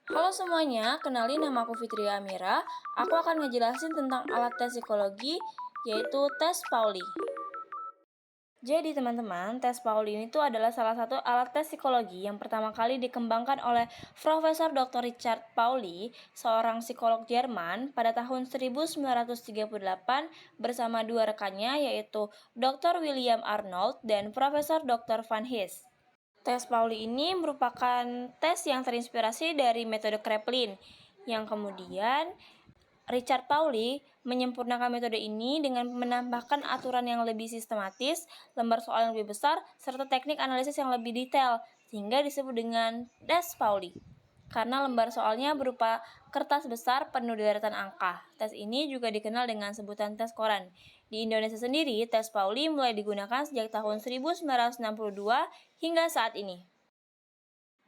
Halo semuanya, kenalin nama aku Fitri Amira. Aku akan ngejelasin tentang alat tes psikologi, yaitu tes Pauli. Jadi teman-teman, tes Pauli itu adalah salah satu alat tes psikologi yang pertama kali dikembangkan oleh Profesor Dr. Richard Pauli, seorang psikolog Jerman pada tahun 1938 bersama dua rekannya yaitu Dr. William Arnold dan Profesor Dr. Van His. Tes Pauli ini merupakan tes yang terinspirasi dari metode Kraepelin, yang kemudian Richard Pauli menyempurnakan metode ini dengan menambahkan aturan yang lebih sistematis, lembar soal yang lebih besar, serta teknik analisis yang lebih detail, sehingga disebut dengan tes Pauli. Karena lembar soalnya berupa kertas besar penuh deretan angka. Tes ini juga dikenal dengan sebutan tes koran. Di Indonesia sendiri, tes Pauli mulai digunakan sejak tahun 1962 hingga saat ini.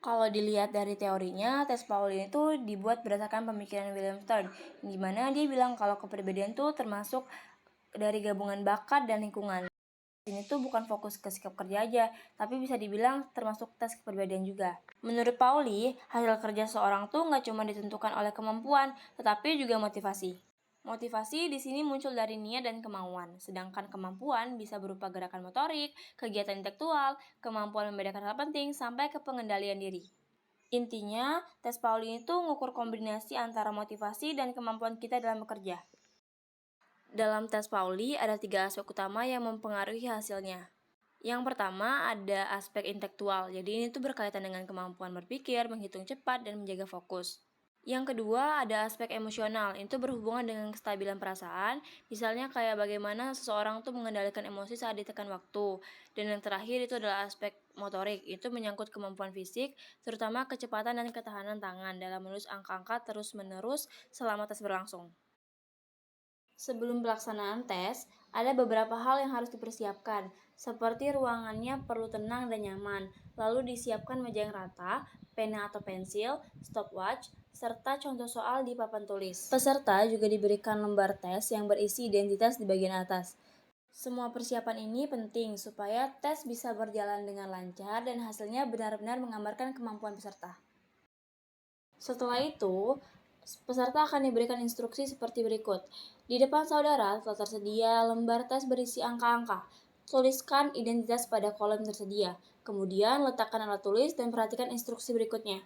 Kalau dilihat dari teorinya, tes Pauli itu dibuat berdasarkan pemikiran William Stern, di mana dia bilang kalau kepribadian itu termasuk dari gabungan bakat dan lingkungan. Ini tuh bukan fokus ke sikap kerja aja, tapi bisa dibilang termasuk tes kepribadian juga. Menurut Pauli, hasil kerja seorang tuh nggak cuma ditentukan oleh kemampuan, tetapi juga motivasi. Motivasi di sini muncul dari niat dan kemauan, sedangkan kemampuan bisa berupa gerakan motorik, kegiatan intelektual, kemampuan membedakan hal penting, sampai ke pengendalian diri. Intinya, tes Pauli itu ngukur kombinasi antara motivasi dan kemampuan kita dalam bekerja. Dalam tes Pauli ada 3 aspek utama yang mempengaruhi hasilnya. Yang pertama ada aspek intelektual, jadi ini tuh berkaitan dengan kemampuan berpikir, menghitung cepat, dan menjaga fokus. Yang kedua ada aspek emosional, itu berhubungan dengan kestabilan perasaan, misalnya kayak bagaimana seseorang tuh mengendalikan emosi saat ditekan waktu. Dan yang terakhir itu adalah aspek motorik, itu menyangkut kemampuan fisik, terutama kecepatan dan ketahanan tangan dalam menulis angka-angka terus-menerus selama tes berlangsung. Sebelum pelaksanaan tes, ada beberapa hal yang harus dipersiapkan, seperti ruangannya perlu tenang dan nyaman, lalu disiapkan meja yang rata, pena atau pensil, stopwatch, serta contoh soal di papan tulis. Peserta juga diberikan lembar tes yang berisi identitas di bagian atas. Semua persiapan ini penting supaya tes bisa berjalan dengan lancar dan hasilnya benar-benar menggambarkan kemampuan peserta. Setelah itu, peserta akan diberikan instruksi seperti berikut. Di depan saudara telah tersedia lembar tes berisi angka-angka. Tuliskan identitas pada kolom tersedia. Kemudian letakkan alat tulis dan perhatikan instruksi berikutnya.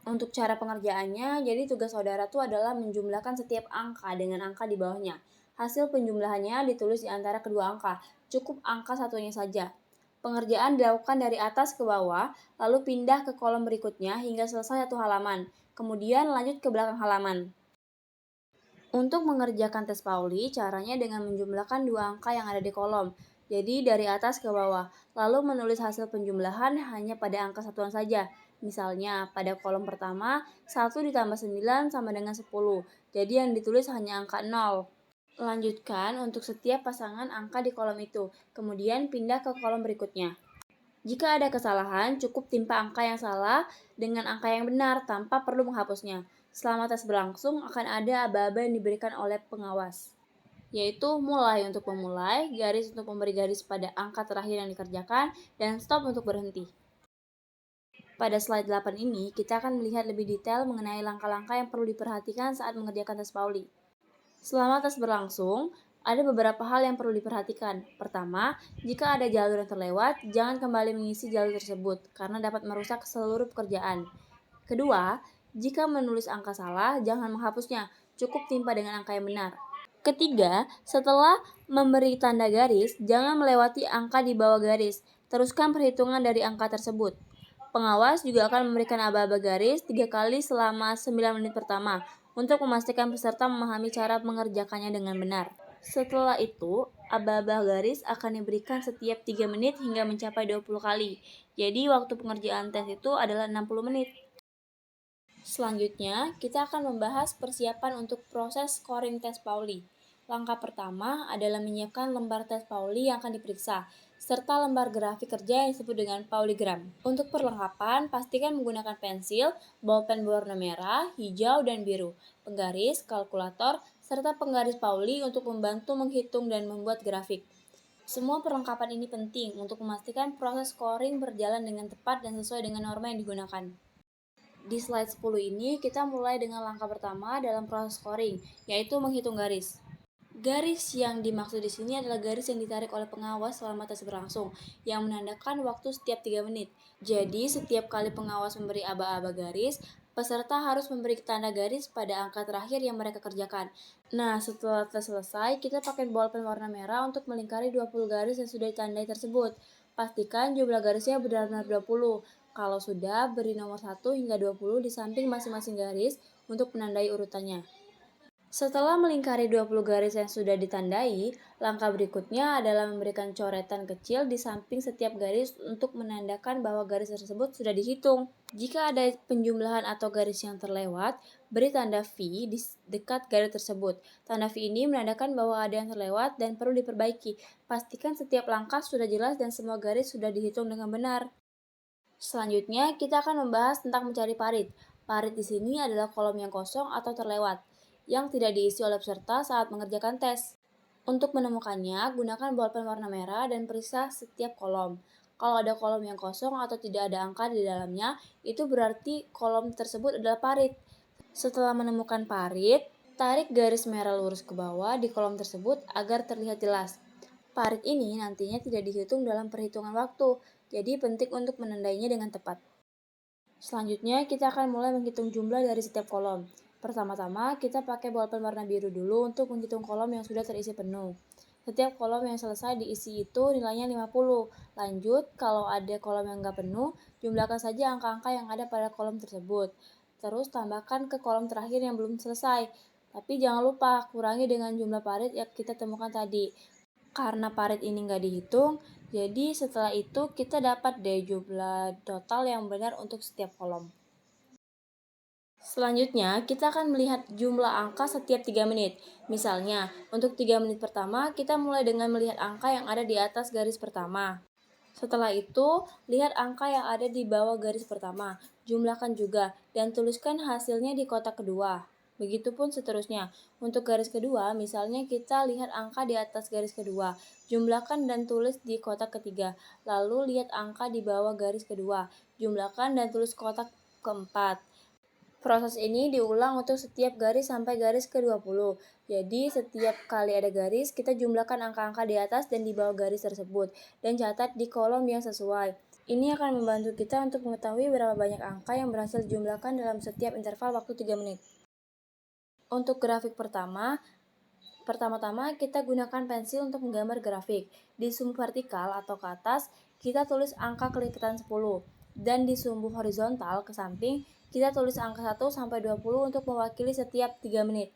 Untuk cara pengerjaannya, jadi tugas saudara itu adalah menjumlahkan setiap angka dengan angka di bawahnya. Hasil penjumlahannya ditulis di antara kedua angka, cukup angka satunya saja. Pengerjaan dilakukan dari atas ke bawah, lalu pindah ke kolom berikutnya hingga selesai satu halaman. Kemudian lanjut ke belakang halaman. Untuk mengerjakan tes Pauli, caranya dengan menjumlahkan dua angka yang ada di kolom. Jadi dari atas ke bawah, lalu menulis hasil penjumlahan hanya pada angka satuan saja. Misalnya, pada kolom pertama, 1 ditambah 9 sama dengan 10. Jadi yang ditulis hanya angka 0. Lanjutkan untuk setiap pasangan angka di kolom itu, kemudian pindah ke kolom berikutnya. Jika ada kesalahan, cukup timpa angka yang salah dengan angka yang benar tanpa perlu menghapusnya. Selama tes berlangsung, akan ada aba-aba yang diberikan oleh pengawas, yaitu mulai untuk memulai, garis untuk memberi garis pada angka terakhir yang dikerjakan, dan stop untuk berhenti. Pada slide 8 ini, kita akan melihat lebih detail mengenai langkah-langkah yang perlu diperhatikan saat mengerjakan tes Pauli. Selama tes berlangsung, ada beberapa hal yang perlu diperhatikan. Pertama, jika ada jalur yang terlewat, jangan kembali mengisi jalur tersebut karena dapat merusak seluruh pekerjaan. Kedua, jika menulis angka salah, jangan menghapusnya, cukup timpa dengan angka yang benar. Ketiga, setelah memberi tanda garis, jangan melewati angka di bawah garis. Teruskan perhitungan dari angka tersebut. Pengawas juga akan memberikan aba-aba garis 3 kali selama 9 menit pertama untuk memastikan peserta memahami cara mengerjakannya dengan benar. Setelah itu, aba-aba garis akan diberikan setiap 3 menit hingga mencapai 20 kali. Jadi waktu pengerjaan tes itu adalah 60 menit. Selanjutnya, kita akan membahas persiapan untuk proses scoring tes Pauli. Langkah pertama adalah menyiapkan lembar tes Pauli yang akan diperiksa, serta lembar grafik kerja yang disebut dengan Pauligram. Untuk perlengkapan, pastikan menggunakan pensil, bolpen berwarna merah, hijau, dan biru, penggaris, kalkulator, serta penggaris Pauli untuk membantu menghitung dan membuat grafik. Semua perlengkapan ini penting untuk memastikan proses scoring berjalan dengan tepat dan sesuai dengan norma yang digunakan. Di slide 10 ini kita mulai dengan langkah pertama dalam proses scoring, yaitu menghitung garis. Garis yang dimaksud di sini adalah garis yang ditarik oleh pengawas selama tes berlangsung, yang menandakan waktu setiap 3 menit. Jadi, setiap kali pengawas memberi aba-aba garis, peserta harus memberi tanda garis pada angka terakhir yang mereka kerjakan. Nah, setelah tes selesai, kita pakai bolpen warna merah untuk melingkari 20 garis yang sudah ditandai tersebut. Pastikan jumlah garisnya benar-benar 20. Kalau sudah, beri nomor 1 hingga 20 di samping masing-masing garis untuk menandai urutannya. Setelah melingkari 20 garis yang sudah ditandai, langkah berikutnya adalah memberikan coretan kecil di samping setiap garis untuk menandakan bahwa garis tersebut sudah dihitung. Jika ada penjumlahan atau garis yang terlewat, beri tanda V di dekat garis tersebut. Tanda V ini menandakan bahwa ada yang terlewat dan perlu diperbaiki. Pastikan setiap langkah sudah jelas dan semua garis sudah dihitung dengan benar. Selanjutnya, kita akan membahas tentang mencari parit. Parit di sini adalah kolom yang kosong atau terlewat, yang tidak diisi oleh peserta saat mengerjakan tes. Untuk menemukannya, gunakan bolpen warna merah dan periksa setiap kolom. Kalau ada kolom yang kosong atau tidak ada angka di dalamnya, itu berarti kolom tersebut adalah parit. Setelah menemukan parit, tarik garis merah lurus ke bawah di kolom tersebut agar terlihat jelas. Parit ini nantinya tidak dihitung dalam perhitungan waktu, jadi penting untuk menandainya dengan tepat. Selanjutnya, kita akan mulai menghitung jumlah dari setiap kolom. Pertama-tama, kita pakai bolpen warna biru dulu untuk menghitung kolom yang sudah terisi penuh. Setiap kolom yang selesai diisi itu nilainya 50. Lanjut, kalau ada kolom yang nggak penuh, jumlahkan saja angka-angka yang ada pada kolom tersebut. Terus tambahkan ke kolom terakhir yang belum selesai. Tapi jangan lupa, kurangi dengan jumlah parit yang kita temukan tadi. Karena parit ini nggak dihitung, jadi setelah itu kita dapat deh jumlah total yang benar untuk setiap kolom. Selanjutnya, kita akan melihat jumlah angka setiap 3 menit. Misalnya, untuk 3 menit pertama, kita mulai dengan melihat angka yang ada di atas garis pertama. Setelah itu, lihat angka yang ada di bawah garis pertama, jumlahkan juga, dan tuliskan hasilnya di kotak kedua. Begitupun seterusnya. Untuk garis kedua, misalnya kita lihat angka di atas garis kedua, jumlahkan dan tulis di kotak ketiga. Lalu lihat angka di bawah garis kedua, jumlahkan dan tulis kotak keempat. Proses ini diulang untuk setiap garis sampai garis ke-20. Jadi, setiap kali ada garis, kita jumlahkan angka-angka di atas dan di bawah garis tersebut, dan catat di kolom yang sesuai. Ini akan membantu kita untuk mengetahui berapa banyak angka yang berhasil dijumlahkan dalam setiap interval waktu 3 menit. Untuk grafik pertama-tama kita gunakan pensil untuk menggambar grafik. Di sumbu vertikal atau ke atas, kita tulis angka kelipatan 10. Dan di sumbu horizontal ke samping, kita tulis angka 1 sampai 20 untuk mewakili setiap 3 menit.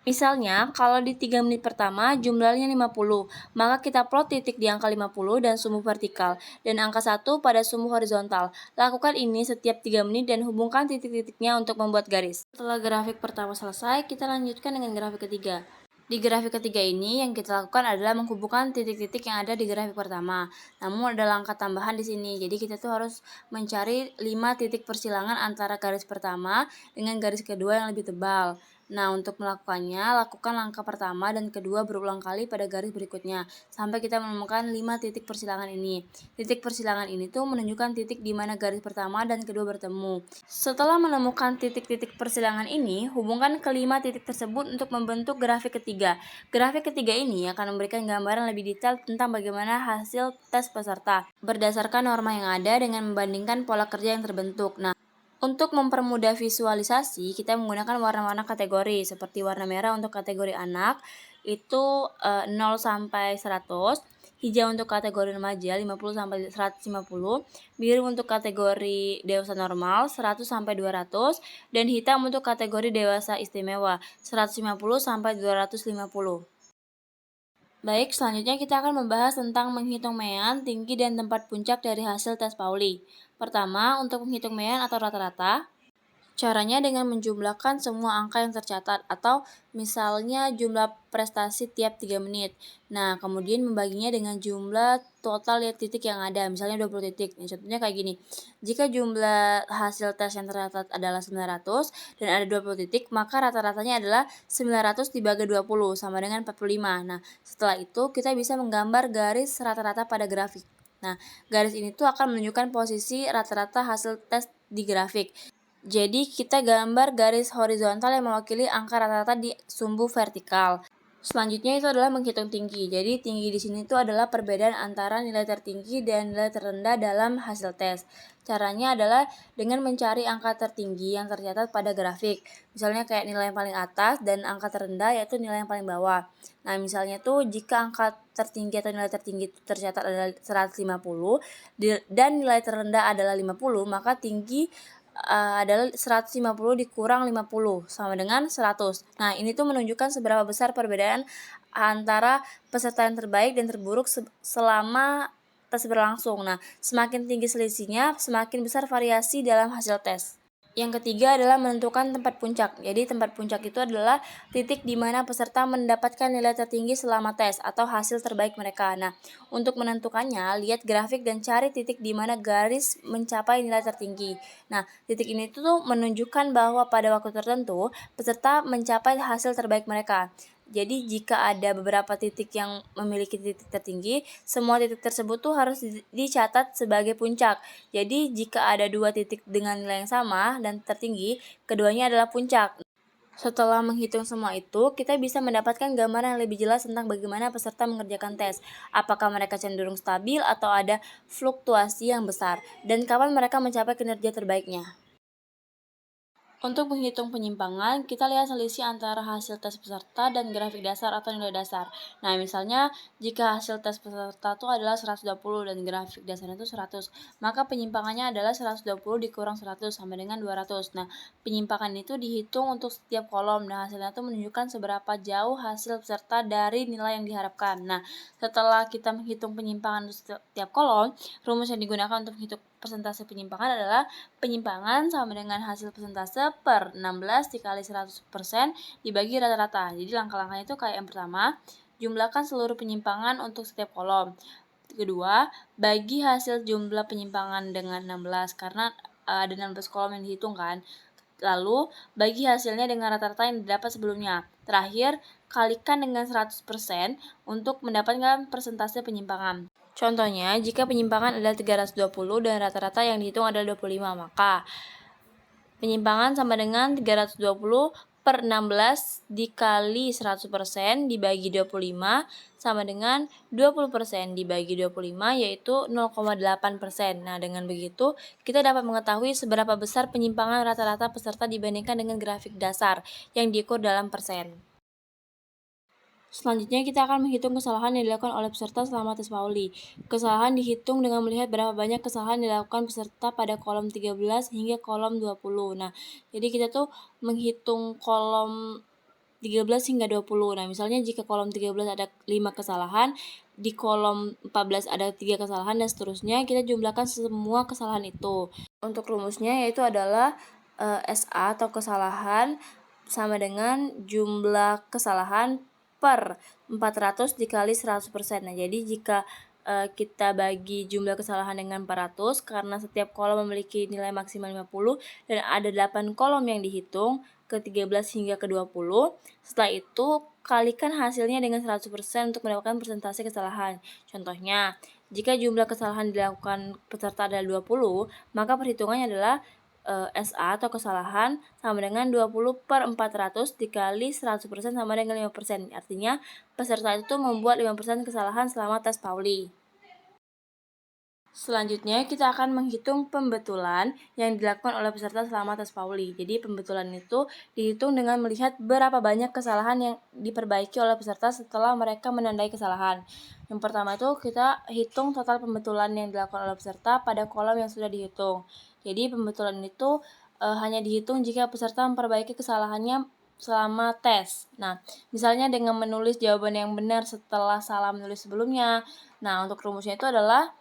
Misalnya, kalau di 3 menit pertama jumlahnya 50, maka kita plot titik di angka 50 dan sumbu vertikal, dan angka 1 pada sumbu horizontal. Lakukan ini setiap 3 menit dan hubungkan titik-titiknya untuk membuat garis. Setelah grafik pertama selesai, kita lanjutkan dengan grafik ketiga. Di grafik ketiga ini, yang kita lakukan adalah menghubungkan titik-titik yang ada di grafik pertama. Namun ada langkah tambahan di sini, jadi kita tuh harus mencari 5 titik persilangan antara garis pertama dengan garis kedua yang lebih tebal. Nah, untuk melakukannya, lakukan langkah pertama dan kedua berulang kali pada garis berikutnya, sampai kita menemukan 5 titik persilangan ini. Titik persilangan ini tuh menunjukkan titik di mana garis pertama dan kedua bertemu. Setelah menemukan titik-titik persilangan ini, hubungkan kelima titik tersebut untuk membentuk grafik ketiga. Grafik ketiga ini akan memberikan gambaran lebih detail tentang bagaimana hasil tes peserta, berdasarkan norma yang ada dengan membandingkan pola kerja yang terbentuk. Nah, untuk mempermudah visualisasi, kita menggunakan warna-warna kategori, seperti warna merah untuk kategori anak, itu 0 sampai 100, hijau untuk kategori remaja 50 sampai 150, biru untuk kategori dewasa normal 100 sampai 200, dan hitam untuk kategori dewasa istimewa 150 sampai 250. Baik, selanjutnya kita akan membahas tentang menghitung mean, tinggi, dan tempat puncak dari hasil tes Pauli. Pertama, untuk menghitung mean atau rata-rata, caranya dengan menjumlahkan semua angka yang tercatat atau misalnya jumlah prestasi tiap 3 menit. Nah, kemudian membaginya dengan jumlah total titik yang ada, misalnya 20 titik. Nah, contohnya kayak gini. Jika jumlah hasil tes yang tercatat adalah 900 dan ada 20 titik, maka rata-ratanya adalah 900 dibagi 20 sama dengan 45. Nah, setelah itu kita bisa menggambar garis rata-rata pada grafik. Nah, garis ini tuh akan menunjukkan posisi rata-rata hasil tes di grafik. Jadi kita gambar garis horizontal yang mewakili angka rata-rata di sumbu vertikal. Selanjutnya itu adalah menghitung tinggi. Jadi tinggi di sini itu adalah perbedaan antara nilai tertinggi dan nilai terendah dalam hasil tes. Caranya adalah dengan mencari angka tertinggi yang tercatat pada grafik. Misalnya kayak nilai yang paling atas dan angka terendah yaitu nilai yang paling bawah. Nah, misalnya tuh jika angka tertinggi atau nilai tertinggi tercatat adalah 150 dan nilai terendah adalah 50, maka tinggi adalah 150 dikurang 50 sama dengan 100. Nah, ini tuh menunjukkan seberapa besar perbedaan antara peserta yang terbaik dan terburuk selama tes berlangsung. Nah, semakin tinggi selisihnya, semakin besar variasi dalam hasil tes. Yang ketiga adalah menentukan tempat puncak. Jadi tempat puncak itu adalah titik di mana peserta mendapatkan nilai tertinggi selama tes atau hasil terbaik mereka. Nah, untuk menentukannya, lihat grafik dan cari titik di mana garis mencapai nilai tertinggi. Nah, titik ini tuh menunjukkan bahwa pada waktu tertentu peserta mencapai hasil terbaik mereka. Jadi jika ada beberapa titik yang memiliki titik tertinggi, semua titik tersebut tuh harus dicatat sebagai puncak. Jadi jika ada dua titik dengan nilai yang sama dan tertinggi, keduanya adalah puncak. Setelah menghitung semua itu, kita bisa mendapatkan gambaran yang lebih jelas tentang bagaimana peserta mengerjakan tes. Apakah mereka cenderung stabil atau ada fluktuasi yang besar, dan kapan mereka mencapai kinerja terbaiknya. Untuk menghitung penyimpangan, kita lihat selisih antara hasil tes peserta dan grafik dasar atau nilai dasar. Nah, misalnya jika hasil tes peserta itu adalah 120 dan grafik dasarnya itu 100, maka penyimpangannya adalah 120 dikurang 100 sama dengan 200. Nah, penyimpangan itu dihitung untuk setiap kolom. Nah, hasilnya itu menunjukkan seberapa jauh hasil peserta dari nilai yang diharapkan. Nah, setelah kita menghitung penyimpangan untuk setiap kolom, rumus yang digunakan untuk menghitung persentase penyimpangan adalah penyimpangan sama dengan hasil persentase per 16 dikali 100% dibagi rata-rata. Jadi langkah-langkahnya itu kayak yang pertama, jumlahkan seluruh penyimpangan untuk setiap kolom. Kedua, bagi hasil jumlah penyimpangan dengan 16 karena ada 16 kolom yang dihitung kan. Lalu, bagi hasilnya dengan rata-rata yang didapat sebelumnya. Terakhir, kalikan dengan 100% untuk mendapatkan persentase penyimpangan. Contohnya, jika penyimpangan adalah 320 dan rata-rata yang dihitung adalah 25, maka penyimpangan sama dengan 320 per 16 dikali 100% dibagi 25 sama dengan 20% dibagi 25 yaitu 0,8%. Nah, dengan begitu kita dapat mengetahui seberapa besar penyimpangan rata-rata peserta dibandingkan dengan grafik dasar yang diukur dalam persen. Selanjutnya kita akan menghitung kesalahan yang dilakukan oleh peserta selama tes Pauli. Kesalahan dihitung dengan melihat berapa banyak kesalahan dilakukan peserta pada kolom 13 hingga kolom 20. Nah, jadi kita tuh menghitung kolom 13 hingga 20. Nah, misalnya jika kolom 13 ada 5 kesalahan, di kolom 14 ada 3 kesalahan dan seterusnya, kita jumlahkan semua kesalahan itu. Untuk rumusnya yaitu adalah SA atau kesalahan sama dengan jumlah kesalahan per 400 dikali 100%. Nah, jadi jika kita bagi jumlah kesalahan dengan 400 karena setiap kolom memiliki nilai maksimal 50 dan ada 8 kolom yang dihitung ke 13 hingga ke 20. Setelah itu kalikan hasilnya dengan 100% untuk mendapatkan persentase kesalahan. Contohnya, jika jumlah kesalahan dilakukan peserta adalah 20, maka perhitungannya adalah SA atau kesalahan sama dengan 20 per 400 dikali 100% sama dengan 5%. Artinya peserta itu membuat 5% kesalahan selama tes Pauli. Selanjutnya kita akan menghitung pembetulan yang dilakukan oleh peserta selama tes Pauli. Jadi pembetulan itu dihitung dengan melihat berapa banyak kesalahan yang diperbaiki oleh peserta setelah mereka menandai kesalahan. Yang pertama itu kita hitung total pembetulan yang dilakukan oleh peserta pada kolom yang sudah dihitung. Jadi pembetulan itu hanya dihitung jika peserta memperbaiki kesalahannya selama tes. Nah, misalnya dengan menulis jawaban yang benar setelah salah menulis sebelumnya. Nah, untuk rumusnya itu adalah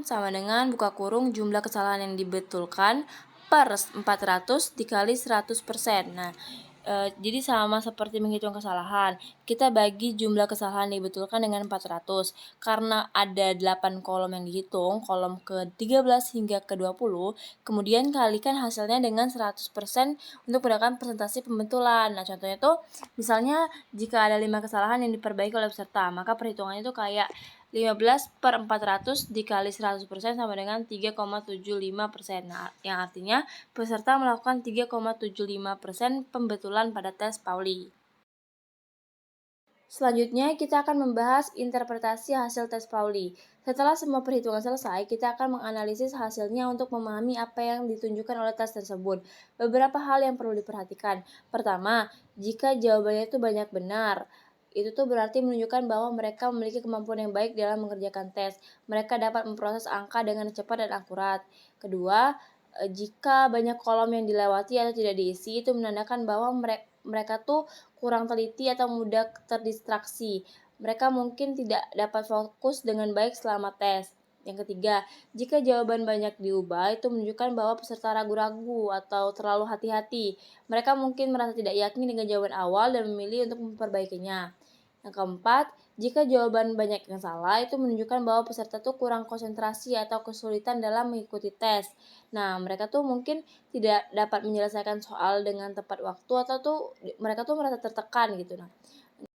sama dengan buka kurung jumlah kesalahan yang dibetulkan per 400 dikali 100%. Nah, jadi sama seperti menghitung kesalahan, kita bagi jumlah kesalahan yang dibetulkan dengan 400. Karena ada 8 kolom yang dihitung, kolom ke-13 hingga ke-20, kemudian kalikan hasilnya dengan 100% untuk mendapatkan presentasi pembetulan. Nah, contohnya tuh misalnya jika ada 5 kesalahan yang diperbaiki oleh peserta, maka perhitungannya itu kayak 15/400 dikali 100% sama dengan 3,75%. Nah, yang artinya peserta melakukan 3,75% pembetulan pada tes Pauli. Selanjutnya, kita akan membahas interpretasi hasil tes Pauli. Setelah semua perhitungan selesai, kita akan menganalisis hasilnya untuk memahami apa yang ditunjukkan oleh tes tersebut. Beberapa hal yang perlu diperhatikan. Pertama, jika jawabannya itu banyak benar, itu tuh berarti menunjukkan bahwa mereka memiliki kemampuan yang baik dalam mengerjakan tes. Mereka dapat memproses angka dengan cepat dan akurat. Kedua, jika banyak kolom yang dilewati atau tidak diisi, itu menandakan bahwa mereka tuh kurang teliti atau mudah terdistraksi. Mereka mungkin tidak dapat fokus dengan baik selama tes. Yang ketiga, jika jawaban banyak diubah, itu menunjukkan bahwa peserta ragu-ragu atau terlalu hati-hati. Mereka mungkin merasa tidak yakin dengan jawaban awal dan memilih untuk memperbaikinya. Yang keempat, jika jawaban banyak yang salah, itu menunjukkan bahwa peserta tuh kurang konsentrasi atau kesulitan dalam mengikuti tes. Nah, mereka tuh mungkin tidak dapat menyelesaikan soal dengan tepat waktu atau tuh mereka tuh merasa tertekan gitu. Nah,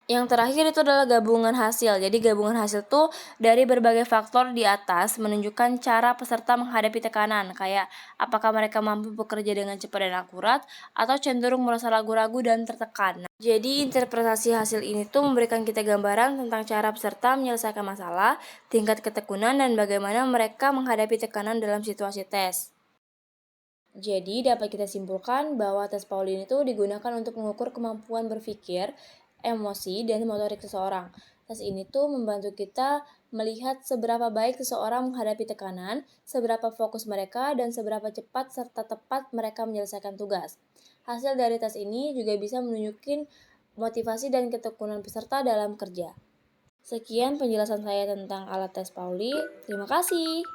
yang terakhir itu adalah gabungan hasil. Jadi gabungan hasil tuh dari berbagai faktor di atas menunjukkan cara peserta menghadapi tekanan, kayak apakah mereka mampu bekerja dengan cepat dan akurat atau cenderung merasa ragu-ragu dan tertekan. Nah, jadi interpretasi hasil ini tuh memberikan kita gambaran tentang cara peserta menyelesaikan masalah, tingkat ketekunan, dan bagaimana mereka menghadapi tekanan dalam situasi tes. Jadi dapat kita simpulkan bahwa tes Pauline itu digunakan untuk mengukur kemampuan berpikir, emosi, dan motorik seseorang. Tes ini tuh membantu kita melihat seberapa baik seseorang menghadapi tekanan, seberapa fokus mereka, dan seberapa cepat serta tepat mereka menyelesaikan tugas. Hasil dari tes ini juga bisa menunjukkan motivasi dan ketekunan peserta dalam kerja. Sekian penjelasan saya tentang alat tes Pauli. Terima kasih.